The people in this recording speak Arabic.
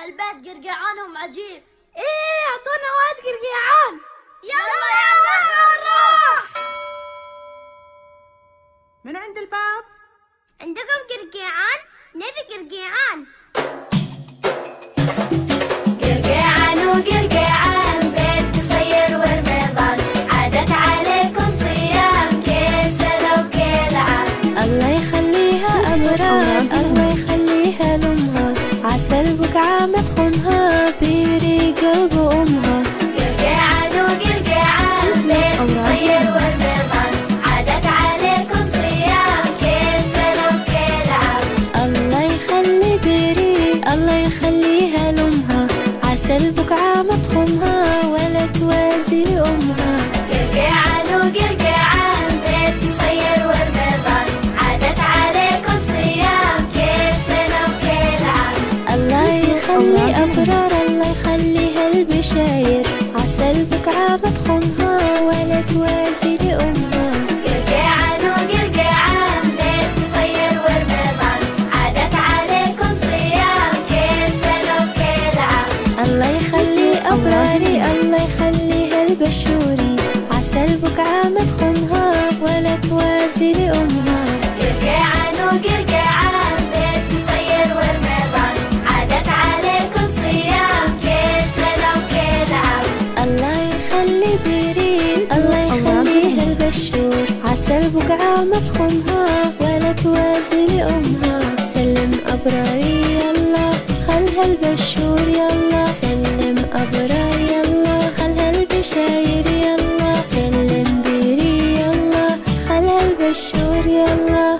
البيت قرقعانهم عجيب. ايه اعطونا واد قرقيعان. يلا يلا نروح. من عند الباب؟ عندكم قرقيعان؟ نبي قرقيعان. قرقيعان وقرقيعان بيت قصير ورمضان، عادت عليكم صيام كل سنة وكل عام. الله يخليها أبرار، الله يخليها لأمها، عسل بقعة مدخمها بيري قلب أمها. قرقيعان وقرقيعان بيت قصير ورمضان، عادت عليكم صيام كل سنة وكل عام. الله يخلي بيري، الله يخليها لأمها، عسل بقعة مدخمها ولا توازي لأمها. قرقيعان وقرقيعان بيت قصير ورمضان، عادت عليكم صيام كل سنة وكل عام. الله يخلي أبرار، الله يخليها البشاير، عسل بقعة مدخمها ولا توازي لأمها. قرقيعان وقرقيعان بيت قصير ورمضان، عادت عليكم صيام كل سنة وكل عام. الله يخلي أبراري، الله يخليها البشوري، عسل بقعة مدخمها ولا توازي لأمها. قرقيعان وقرقيعان بيت قصير ورمضان، عادت عليكم صيام كل سنة وكل عام. الله يخلي بيرين، الله يخليها البشور، عسل بقعة مدخمها ولا توازي لأمها. سلم أبراري يلا خلها البشور يلا، سلم أبرار يلا خلها البشاير يلا، سلم بيري يلا خلها البشور يلا.